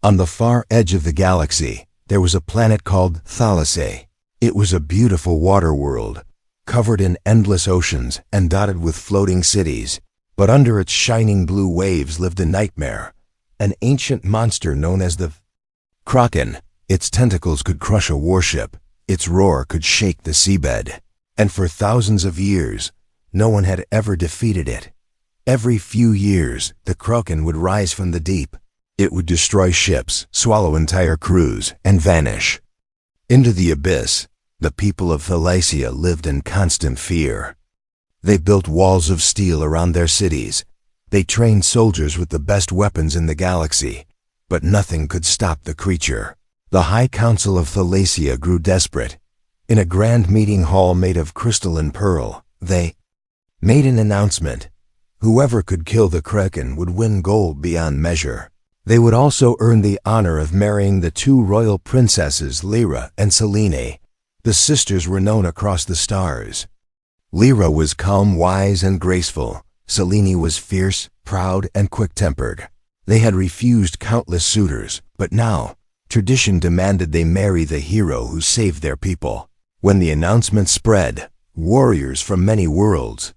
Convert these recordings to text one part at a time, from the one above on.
On the far edge of the galaxy, there was a planet called Thalasse. It was a beautiful water world, covered in endless oceans and dotted with floating cities. But under its shining blue waves lived a nightmare, an ancient monster known as the Kraken. Its tentacles could crush a warship, its roar could shake the seabed, and for thousands of years, no one had ever defeated it. Every few years, the Kraken would rise from the deep. It would destroy ships, swallow entire crews, and vanish. Into the abyss, the people of Thalasse lived in constant fear. They built walls of steel around their cities. They trained soldiers with the best weapons in the galaxy, but nothing could stop the creature. The High Council of Thalasse grew desperate. In a grand meeting hall made of crystal and pearl, they made an announcement. Whoever could kill the Kraken would win gold beyond measure. They would also earn the honor of marrying the two royal princesses, Lyra and Selene. The sisters were known across the stars. Lyra was calm, wise, and graceful. Selene was fierce, proud, and quick-tempered. They had refused countless suitors, but now, tradition demanded they marry the hero who saved their people. When the announcement spread, warriors from many worlds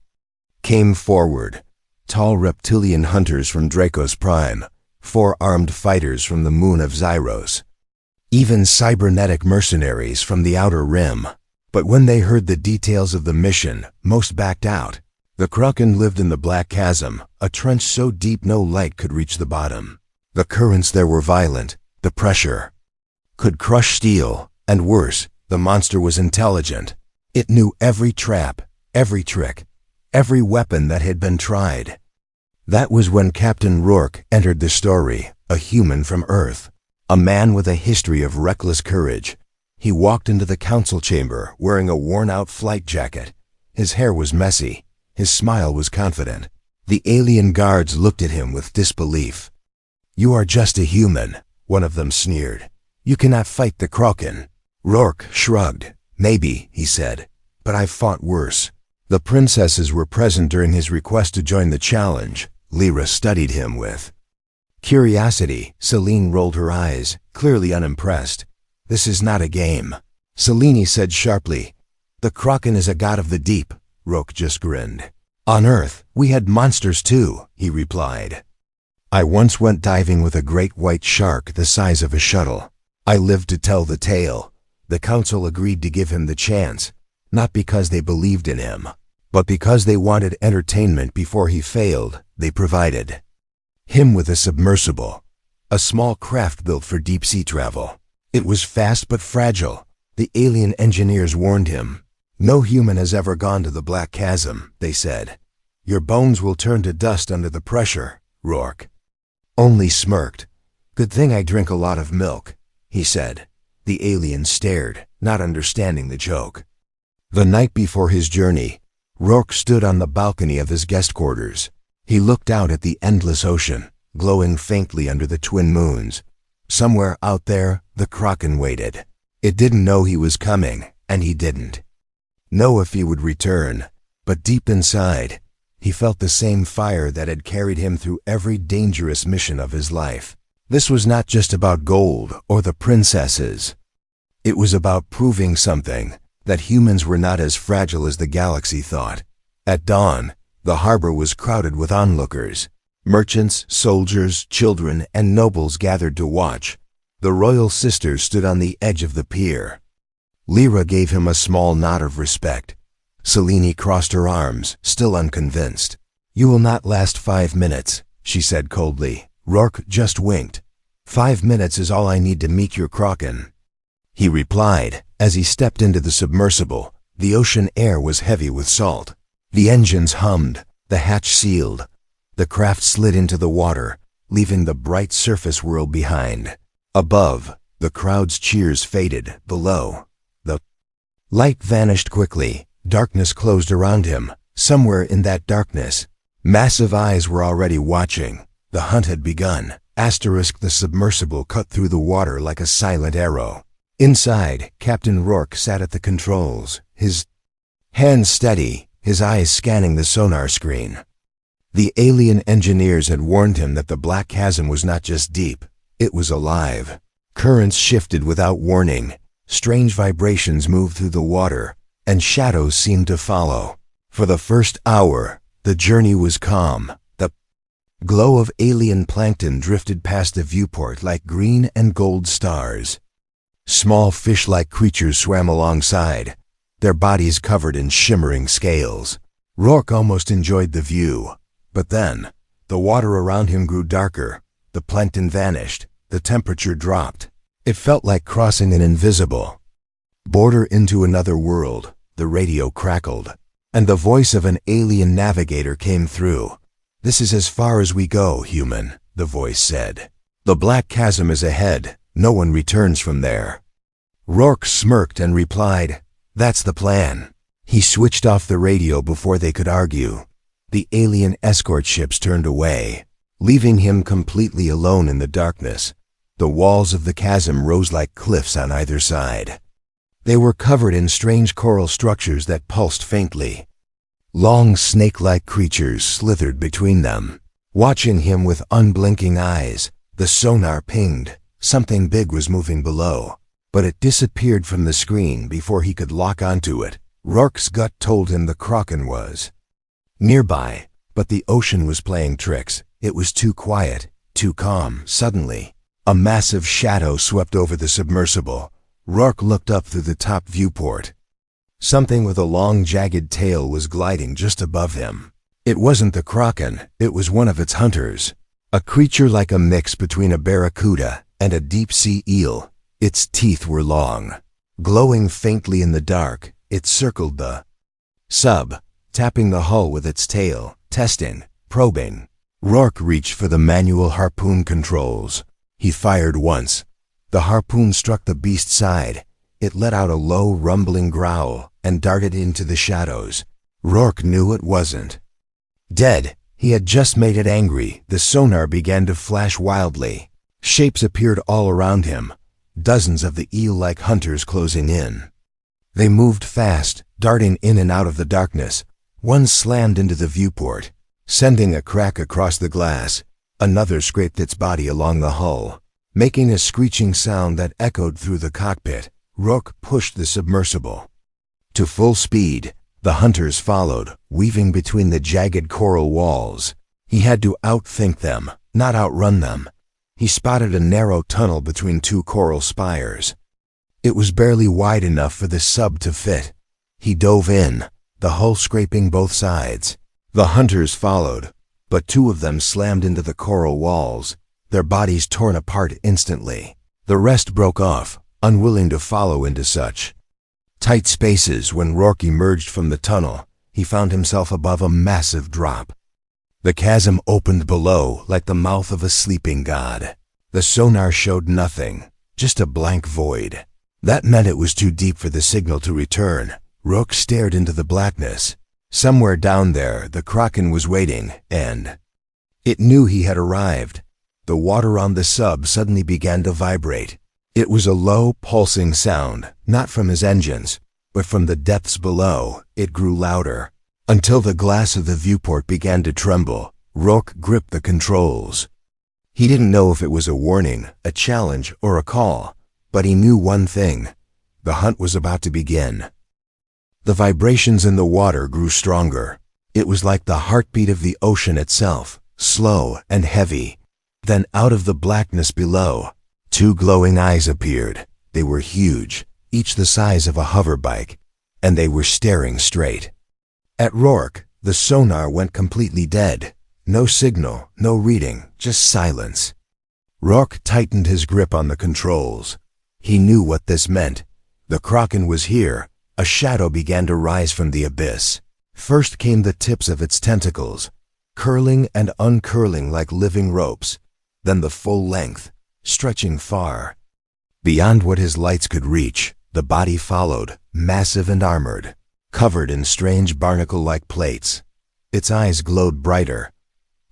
came forward. Tall reptilian hunters from Draco's Prime, four-armed fighters from the moon of Zyros, even cybernetic mercenaries from the Outer Rim. But when they heard the details of the mission, most backed out. The Kraken lived in the Black Chasm, a trench so deep no light could reach the bottom. The currents there were violent, the pressure could crush steel, and worse, the monster was intelligent. It knew every trap, every trick, every weapon that had been tried. That was when Captain Rourke entered the story, a human from Earth, a man with a history of reckless courage. He walked into the council chamber wearing a worn-out flight jacket. His hair was messy. His smile was confident. The alien guards looked at him with disbelief. "You are just a human," one of them sneered. "You cannot fight the Kraken." Rourke shrugged. "Maybe," he said, "but I've fought worse." The princesses were present during his request to join the challenge. Lyra studied him with curiosity. Selene rolled her eyes, clearly unimpressed. "This is not a game," Selene said sharply. "The Kraken is a god of the deep." Rourke just grinned. "On Earth, we had monsters too," he replied. "I once went diving with a great white shark the size of a shuttle. I lived to tell the tale." The council agreed to give him the chance, not because they believed in him, but because they wanted entertainment before he failed. They provided him with a submersible, a small craft built for deep-sea travel. It was fast but fragile. The alien engineers warned him. "No human has ever gone to the Black Chasm," they said. "Your bones will turn to dust under the pressure." Rourke only smirked. "Good thing I drink a lot of milk," he said. The alien stared, not understanding the joke. The night before his journey, Rourke stood on the balcony of his guest quarters. He looked out at the endless ocean, glowing faintly under the twin moons. Somewhere out there, the Kraken waited. It didn't know he was coming, and he didn't know if he would return. But deep inside, he felt the same fire that had carried him through every dangerous mission of his life. This was not just about gold or the princesses. It was about proving something, that humans were not as fragile as the galaxy thought. At dawn, the harbor was crowded with onlookers. Merchants, soldiers, children, and nobles gathered to watch. The royal sisters stood on the edge of the pier. Lyra gave him a small nod of respect. Selene crossed her arms, still unconvinced. "You will not last 5 minutes," she said coldly. Rourke just winked. "5 minutes is all I need to meet your Kraken," he replied. As he stepped into the submersible, the ocean air was heavy with salt. The engines hummed, the hatch sealed. The craft slid into the water, leaving the bright surface world behind. Above, the crowd's cheers faded. Below, the light vanished quickly. Darkness closed around him. Somewhere in that darkness, massive eyes were already watching. The hunt had begun. The submersible cut through the water like a silent arrow. Inside, Captain Rourke sat at the controls, his hands steady, his eyes scanning the sonar screen. The alien engineers had warned him that the Black Chasm was not just deep, It was alive. Currents shifted without warning. Strange vibrations moved through the water, and shadows seemed to follow. For the first hour, the journey was calm. The glow of alien plankton drifted past the viewport like green and gold stars. Small fish-like creatures swam alongside, their bodies covered in shimmering scales. Rourke almost enjoyed the view. But then, the water around him grew darker, the plankton vanished, the temperature dropped. It felt like crossing an invisible border into another world. The radio crackled, and the voice of an alien navigator came through. "This is as far as we go, human," the voice said. "The black chasm is ahead. No one returns from there." Rourke smirked and replied, "That's the plan." He switched off the radio before they could argue. The alien escort ships turned away, leaving him completely alone in the darkness. The walls of the chasm rose like cliffs on either side. They were covered in strange coral structures that pulsed faintly. Long snake-like creatures slithered between them. Watching him with unblinking eyes, the sonar pinged. Something big was moving below, but it disappeared from the screen before he could lock onto it. Rourke's gut told him the Kraken was nearby, but the ocean was playing tricks. It was too quiet, too calm. Suddenly, a massive shadow swept over the submersible. Rourke looked up through the top viewport. Something with a long, jagged tail was gliding just above him. It wasn't the Kraken, it was one of its hunters. A creature like a mix between a barracuda and a deep-sea eel. Its teeth were long. Glowing faintly in the dark, it circled the sub, tapping the hull with its tail, testing, probing. Rourke reached for the manual harpoon controls. He fired once. The harpoon struck the beast's side. It let out a low, rumbling growl and darted into the shadows. Rourke knew it wasn't dead. He had just made it angry. The sonar began to flash wildly. Shapes appeared all around him, dozens of the eel-like hunters closing in. They moved fast, darting in and out of the darkness. One slammed into the viewport, sending a crack across the glass. Another scraped its body along the hull, making a screeching sound that echoed through the cockpit. Rourke pushed the submersible to full speed. The hunters followed, weaving between the jagged coral walls. He had to outthink them, not outrun them. He spotted a narrow tunnel between two coral spires. It was barely wide enough for the sub to fit. He dove in, the hull scraping both sides. The hunters followed, but two of them slammed into the coral walls, their bodies torn apart instantly. The rest broke off, unwilling to follow into such tight spaces. When Rourke emerged from the tunnel, he found himself above a massive drop. The chasm opened below like the mouth of a sleeping god. The sonar showed nothing, just a blank void. That meant it was too deep for the signal to return. Rourke stared into the blackness. Somewhere down there, the Kraken was waiting, and it knew he had arrived. The water on the sub suddenly began to vibrate. It was a low, pulsing sound, not from his engines, but from the depths below. It grew louder, until the glass of the viewport began to tremble. Rourke gripped the controls. He didn't know if it was a warning, a challenge, or a call, but he knew one thing: the hunt was about to begin. The vibrations in the water grew stronger. It was like the heartbeat of the ocean itself, slow and heavy. Then out of the blackness below, two glowing eyes appeared. They were huge, each the size of a hoverbike, and they were staring straight at Rourke. The sonar went completely dead. No signal, no reading, just silence. Rourke tightened his grip on the controls. He knew what this meant. The Kraken was here. A shadow began to rise from the abyss. First came the tips of its tentacles, curling and uncurling like living ropes. Then the full length, stretching far beyond what his lights could reach. The body followed, massive and armored, covered in strange barnacle-like plates. Its eyes glowed brighter,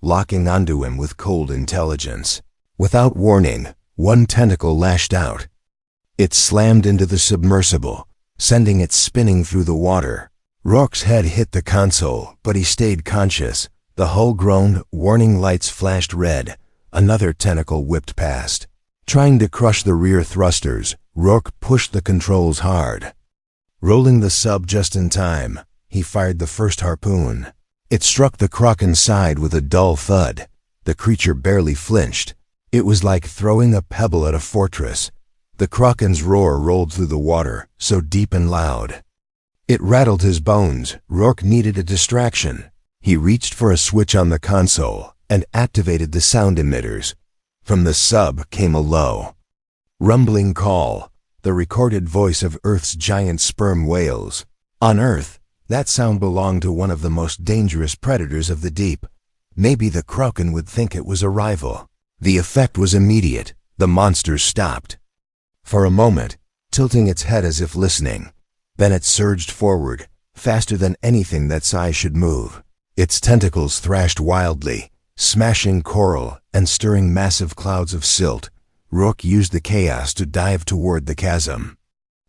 locking onto him with cold intelligence. Without warning, one tentacle lashed out. It slammed into the submersible, sending it spinning through the water. Rourke's head hit the console, but he stayed conscious. The hull groaned, warning lights flashed red. Another tentacle whipped past. Trying to crush the rear thrusters, Rourke pushed the controls hard. Rolling the sub just in time, he fired the first harpoon. It struck the Kraken's side with a dull thud. The creature barely flinched. It was like throwing a pebble at a fortress. The Kraken's roar rolled through the water, so deep and loud. It rattled his bones. Rourke needed a distraction. He reached for a switch on the console and activated the sound emitters. From the sub came a low, rumbling call, the recorded voice of Earth's giant sperm whales. On Earth, that sound belonged to one of the most dangerous predators of the deep. Maybe the Kraken would think it was a rival. The effect was immediate. The monster stopped. For a moment, tilting its head as if listening. Then it surged forward, faster than anything that size should move. Its tentacles thrashed wildly, smashing coral and stirring massive clouds of silt. Rourke used the chaos to dive toward the chasm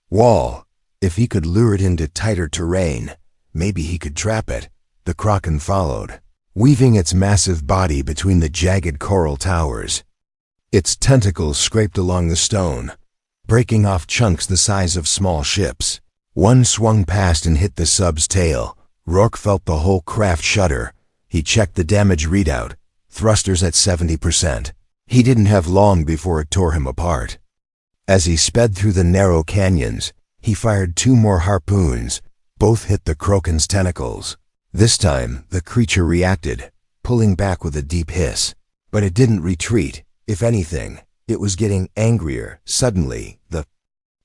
wall. If he could lure it into tighter terrain, maybe he could trap it. The Kraken followed, weaving its massive body between the jagged coral towers. Its tentacles scraped along the stone, breaking off chunks the size of small ships. One swung past and hit the sub's tail. Rourke felt the whole craft shudder. He checked the damage readout. Thrusters at 70%. He didn't have long before it tore him apart. As he sped through the narrow canyons, he fired 2 more harpoons. Both hit the Kraken's tentacles. This time, the creature reacted, pulling back with a deep hiss. But it didn't retreat. If anything, it was getting angrier. Suddenly, the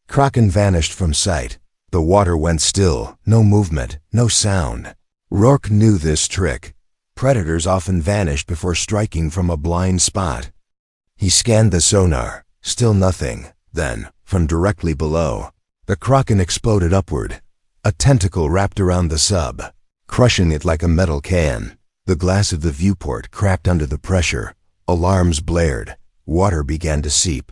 Kraken vanished from sight. The water went still, no movement, no sound. Rourke knew this trick. Predators often vanished before striking from a blind spot. He scanned the sonar, still nothing. Then, from directly below, the Kraken exploded upward. A tentacle wrapped around the sub, crushing it like a metal can. The glass of the viewport cracked under the pressure. Alarms blared. Water began to seep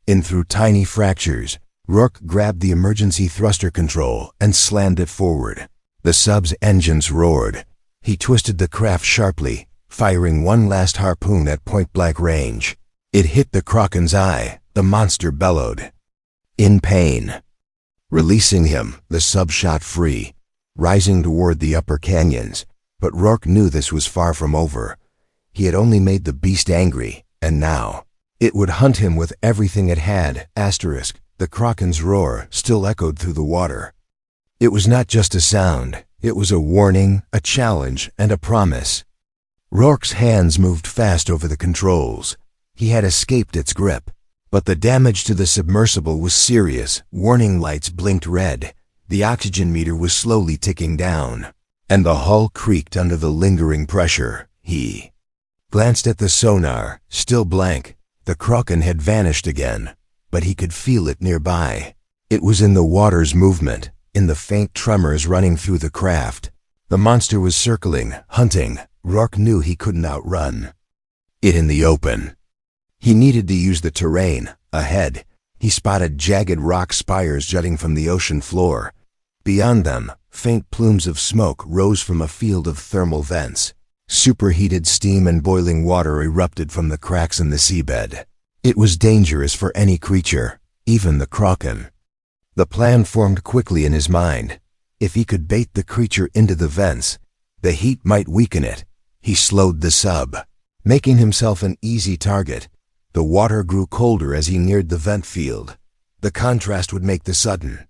in through tiny fractures. Rourke grabbed the emergency thruster control and slammed it forward. The sub's engines roared. He twisted the craft sharply, firing one last harpoon at point-blank range. It hit the Kraken's eye. The monster bellowed in pain. Releasing him, the sub shot free, rising toward the upper canyons. But Rourke knew this was far from over. He had only made the beast angry, and now it would hunt him with everything it had. Asterisk. The Kraken's roar still echoed through the water. It was not just a sound. It was a warning, a challenge, and a promise. Rourke's hands moved fast over the controls. He had escaped its grip. But the damage to the submersible was serious. Warning lights blinked red. The oxygen meter was slowly ticking down, and the hull creaked under the lingering pressure. He glanced at the sonar, still blank. The Kraken had vanished again, but he could feel it nearby. It was in the water's movement, in the faint tremors running through the craft. The monster was circling, hunting. Rourke knew he couldn't outrun it in the open. He needed to use the terrain. Ahead, he spotted jagged rock spires jutting from the ocean floor. Beyond them, faint plumes of smoke rose from a field of thermal vents. Superheated steam and boiling water erupted from the cracks in the seabed. It was dangerous for any creature, even the Kraken. The plan formed quickly in his mind. If he could bait the creature into the vents, the heat might weaken it. He slowed the sub, making himself an easy target. The water grew colder as he neared the vent field. The contrast would make the sudden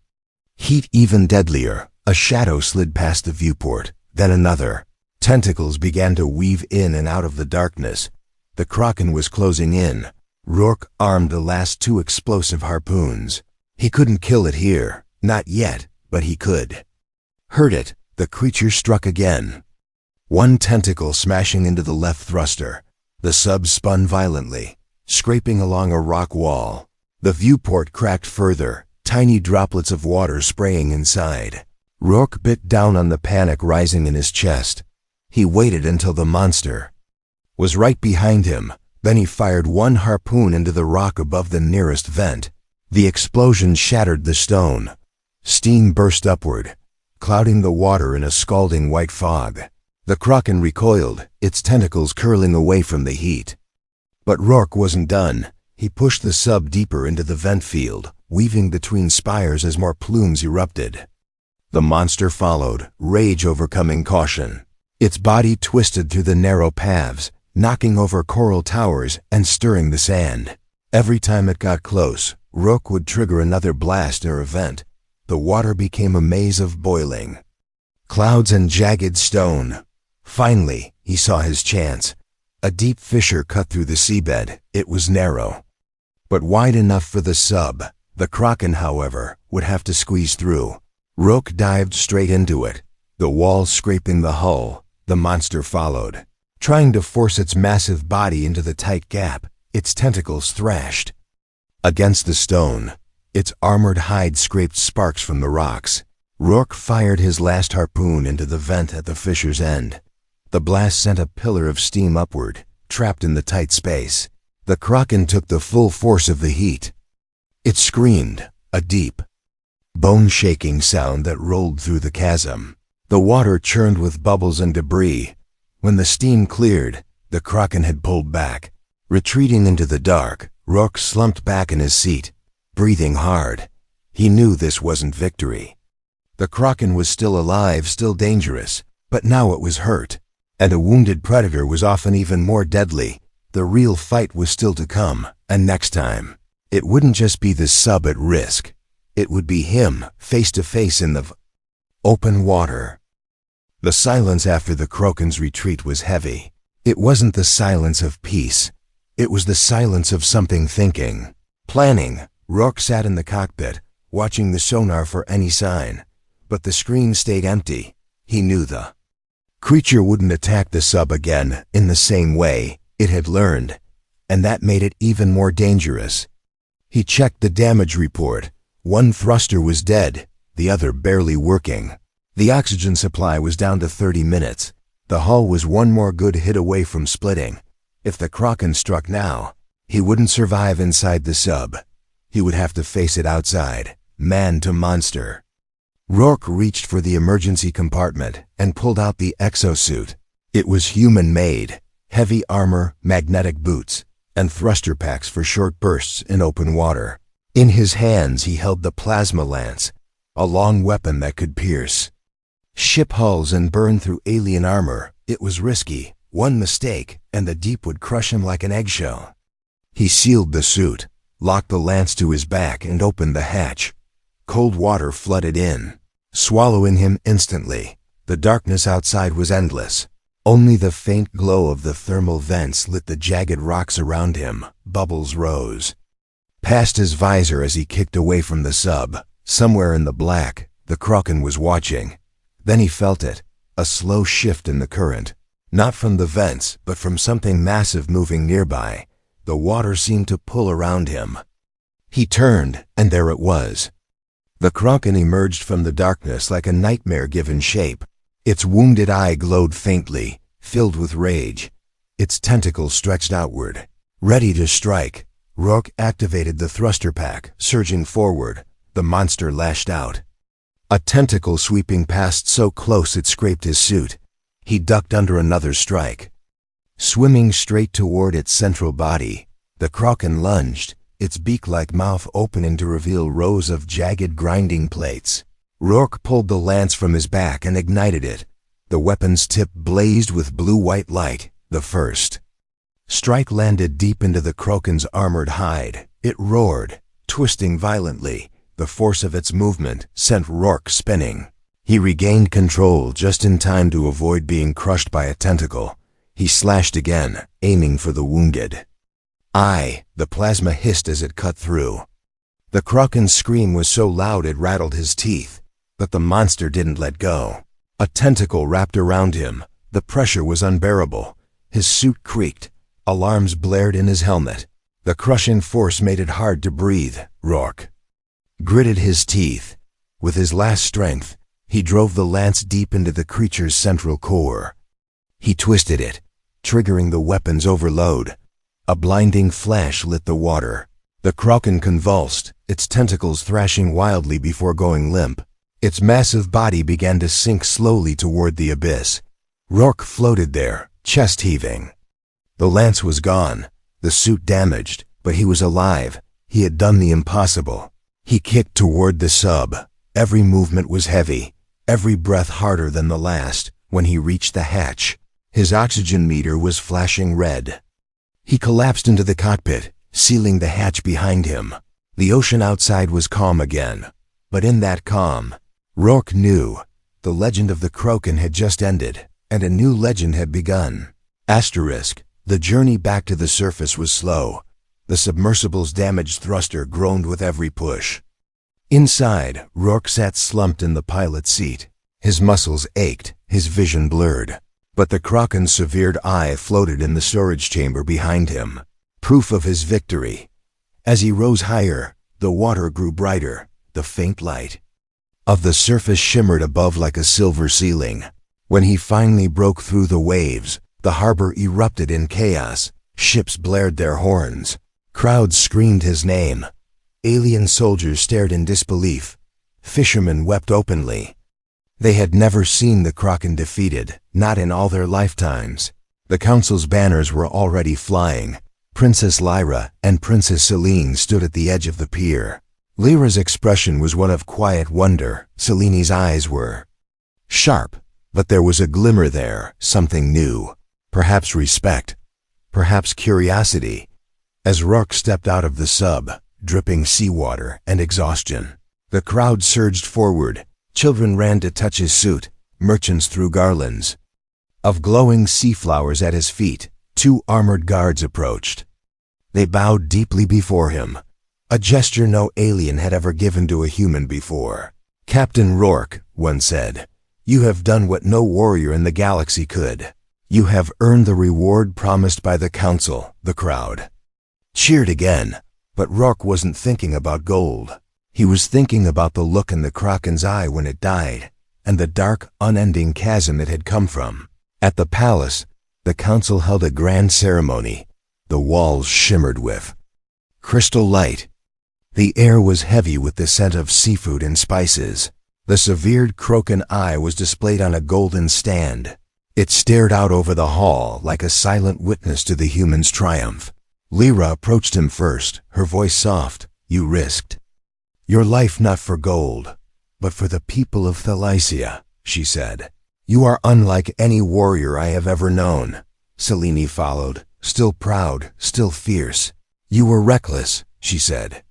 heat even deadlier. A shadow slid past the viewport, then another. Tentacles began to weave in and out of the darkness. The Kraken was closing in. Rourke armed the last 2 explosive harpoons. He couldn't kill it here, not yet, but he could hurt it. The creature struck again. One tentacle smashing into the left thruster. The sub spun violently, scraping along a rock wall. The viewport cracked further, tiny droplets of water spraying inside. Rourke bit down on the panic rising in his chest. He waited until the monster was right behind him. Then he fired one harpoon into the rock above the nearest vent. The explosion shattered the stone. Steam burst upward, clouding the water in a scalding white fog. The Kraken recoiled, its tentacles curling away from the heat. But Rourke wasn't done. He pushed the sub deeper into the vent field, weaving between spires as more plumes erupted. The monster followed, rage overcoming caution. Its body twisted through the narrow paths, knocking over coral towers and stirring the sand. Every time it got close, Rook would trigger another blast or event. The water became a maze of boiling clouds and jagged stone. Finally, he saw his chance. A deep fissure cut through the seabed. It was narrow, but wide enough for the sub. The Kraken, however, would have to squeeze through. Rook dived straight into it, the walls scraping the hull. The monster followed, trying to force its massive body into the tight gap. Its tentacles thrashed against the stone. Its armored hide scraped sparks from the rocks. Rook fired his last harpoon into the vent at the fissure's end. The blast sent a pillar of steam upward, trapped in the tight space. The Kraken took the full force of the heat. It screamed, a deep, bone-shaking sound that rolled through the chasm. The water churned with bubbles and debris. When the steam cleared, the Kraken had pulled back. Retreating into the dark, Rook slumped back in his seat, breathing hard. He knew this wasn't victory. The Kraken was still alive, still dangerous, but now it was hurt. And a wounded predator was often even more deadly. The real fight was still to come, and next time, it wouldn't just be the sub at risk. It would be him, face to face in the open water. The silence after the Kraken's retreat was heavy. It wasn't the silence of peace. It was the silence of something thinking, planning. Rook sat in the cockpit, watching the sonar for any sign, but the screen stayed empty. He knew the creature wouldn't attack the sub again in the same way. It had learned, and that made it even more dangerous. He checked the damage report. One thruster was dead, the other barely working. The oxygen supply was down to 30 minutes. The hull was one more good hit away from splitting. If the Kraken struck now, he wouldn't survive inside the sub. He would have to face it outside, man to monster. Rourke reached for the emergency compartment and pulled out the exosuit. It was human-made, heavy armor, magnetic boots, and thruster packs for short bursts in open water. In his hands he held the plasma lance, a long weapon that could pierce ship hulls and burn through alien armor. It was risky. One mistake, and the deep would crush him like an eggshell. He sealed the suit, locked the lance to his back, and opened the hatch. Cold water flooded in, swallowing him instantly. The darkness outside was endless. Only the faint glow of the thermal vents lit the jagged rocks around him. Bubbles rose past his visor as he kicked away from the sub. Somewhere in the black, the Kraken was watching. Then he felt it, a slow shift in the current. Not from the vents, but from something massive moving nearby. The water seemed to pull around him. He turned, and there it was. The Kraken emerged from the darkness like a nightmare given shape. Its wounded eye glowed faintly, filled with rage. Its tentacles stretched outward, ready to strike. Rourke activated the thruster pack, surging forward. The monster lashed out, a tentacle sweeping past so close it scraped his suit. He ducked under another strike. Swimming straight toward its central body, the Kraken lunged, its beak-like mouth opening to reveal rows of jagged grinding plates. Rourke pulled the lance from his back and ignited it. The weapon's tip blazed with blue-white light. The first strike landed deep into the Kraken's armored hide. It roared, twisting violently. The force of its movement sent Rourke spinning. He regained control just in time to avoid being crushed by a tentacle. He slashed again, aiming for the wounded eye. The plasma hissed as it cut through. The Kraken's scream was so loud it rattled his teeth, but the monster didn't let go. A tentacle wrapped around him. The pressure was unbearable. His suit creaked. Alarms blared in his helmet. The crushing force made it hard to breathe. Rourke gritted his teeth. With his last strength, he drove the lance deep into the creature's central core. He twisted it, triggering the weapon's overload. A blinding flash lit the water. The Kraken convulsed, its tentacles thrashing wildly before going limp. Its massive body began to sink slowly toward the abyss. Rourke floated there, chest heaving. The lance was gone, the suit damaged, But he was alive. He had done the impossible. He kicked toward the sub. Every movement was heavy, every breath harder than the last. When he reached the hatch, his oxygen meter was flashing red. He collapsed into the cockpit, sealing the hatch behind him. The ocean outside was calm again. But in that calm, Rourke knew the legend of the Kraken had just ended, and a new legend had begun. Asterisk. The journey back to the surface was slow. The submersible's damaged thruster groaned with every push. Inside, Rourke sat slumped in the pilot's seat. His muscles ached, his vision blurred. But the Kraken's severed eye floated in the storage chamber behind him, proof of his victory. As he rose higher, the water grew brighter. The faint light of the surface shimmered above like a silver ceiling. When he finally broke through the waves, the harbor erupted in chaos. Ships blared their horns. Crowds screamed his name. Alien soldiers stared in disbelief. Fishermen wept openly. They had never seen the Kraken defeated, not in all their lifetimes. The Council's banners were already flying. Princess Lyra and Princess Selene stood at the edge of the pier. Lyra's expression was one of quiet wonder. Selene's eyes were sharp, but there was a glimmer there, something new. Perhaps respect, perhaps curiosity. As Rourke stepped out of the sub, dripping seawater and exhaustion, the crowd surged forward. Children ran to touch his suit. Merchants threw garlands of glowing sea flowers at his feet. 2 armored guards approached. They bowed deeply before him, a gesture no alien had ever given to a human before. "Captain Rourke," one said, "you have done what no warrior in the galaxy could. You have earned the reward promised by the Council." The crowd cheered again, but Rourke wasn't thinking about gold. He was thinking about the look in the Kraken's eye when it died, and the dark, unending chasm it had come from. At the palace, the Council held a grand ceremony. The walls shimmered with crystal light. The air was heavy with the scent of seafood and spices. The severed Kraken eye was displayed on a golden stand. It stared out over the hall like a silent witness to the human's triumph. Lyra approached him first, her voice soft. "You risked your life not for gold, but for the people of Thalacia," she said. "You are unlike any warrior I have ever known." Selene followed, still proud, still fierce. "You were reckless," she said,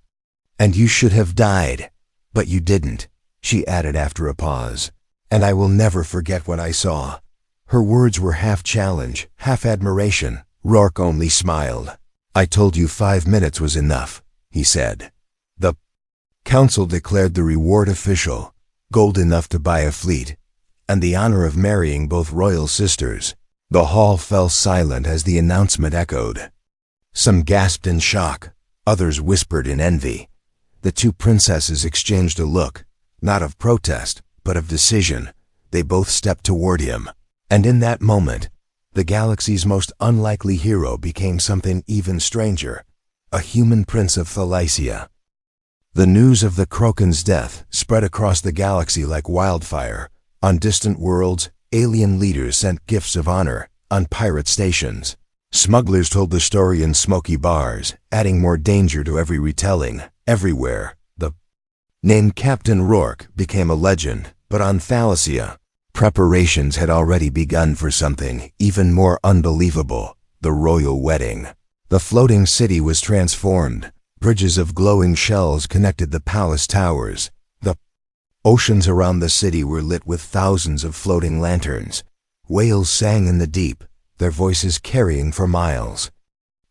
"and you should have died. But you didn't," she added after a pause. "And I will never forget what I saw." Her words were half challenge, half admiration. Rourke only smiled. "I told you 5 minutes was enough," he said. The Council declared the reward official, gold enough to buy a fleet, and the honor of marrying both royal sisters. The hall fell silent as the announcement echoed. Some gasped in shock, others whispered in envy. The 2 princesses exchanged a look, not of protest, but of decision. They both stepped toward him, and in that moment, the galaxy's most unlikely hero became something even stranger, a human prince of Thalacia. The news of the Kraken's death spread across the galaxy like wildfire. On distant worlds, alien leaders sent gifts of honor. On pirate stations, smugglers told the story in smoky bars, adding more danger to every retelling. Everywhere, the name Captain Rourke became a legend. But on Thalacia, preparations had already begun for something even more unbelievable: the royal wedding. The floating city was transformed. Bridges of glowing shells connected the palace towers. The oceans around the city were lit with thousands of floating lanterns. Whales sang in the deep, their voices carrying for miles.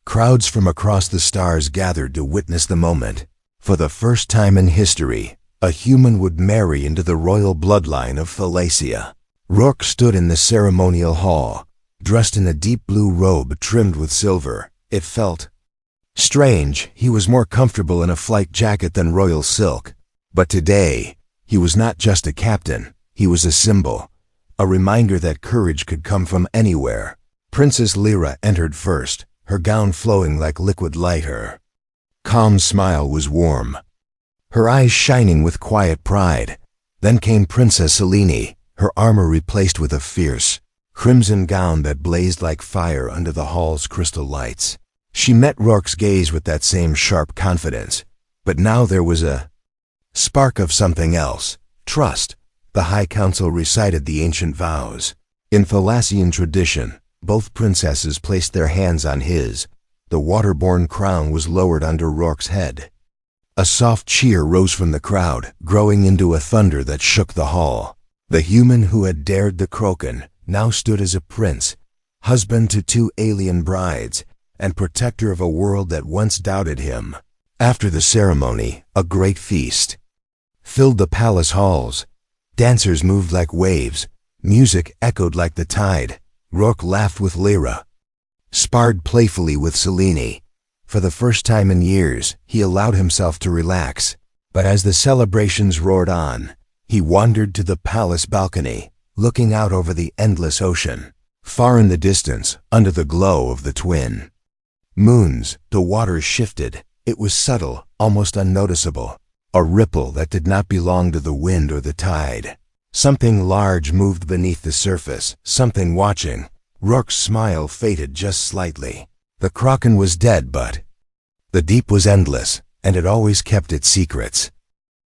Crowds from across the stars gathered to witness the moment. For the first time in history, a human would marry into the royal bloodline of Thalacia. Rourke stood in the ceremonial hall, dressed in a deep blue robe trimmed with silver. It felt strange. He was more comfortable in a flight jacket than royal silk. But today, he was not just a captain. He was a symbol, a reminder that courage could come from anywhere. Princess Lyra entered first, her gown flowing like liquid light. Her calm smile was warm, her eyes shining with quiet pride. Then came Princess Selene, her armor replaced with a fierce, crimson gown that blazed like fire under the hall's crystal lights. She met Rourke's gaze with that same sharp confidence, but now there was a spark of something else. Trust. The High Council recited the ancient vows. In Thalassian tradition, both princesses placed their hands on his. The waterborne crown was lowered under Rourke's head. A soft cheer rose from the crowd, growing into a thunder that shook the hall. The human who had dared the Kraken now stood as a prince, husband to 2 alien brides, and protector of a world that once doubted him. After the ceremony, a great feast filled the palace halls. Dancers moved like waves. Music echoed like the tide. Rourke laughed with Lyra, sparred playfully with Selene. For the first time in years, he allowed himself to relax. But as the celebrations roared on, he wandered to the palace balcony, looking out over the endless ocean. Far in the distance, under the glow of the twin moons, the waters shifted. It was subtle, almost unnoticeable. A ripple that did not belong to the wind or the tide. Something large moved beneath the surface, something watching. Rourke's smile faded just slightly. The Kraken was dead, but the deep was endless, and it always kept its secrets.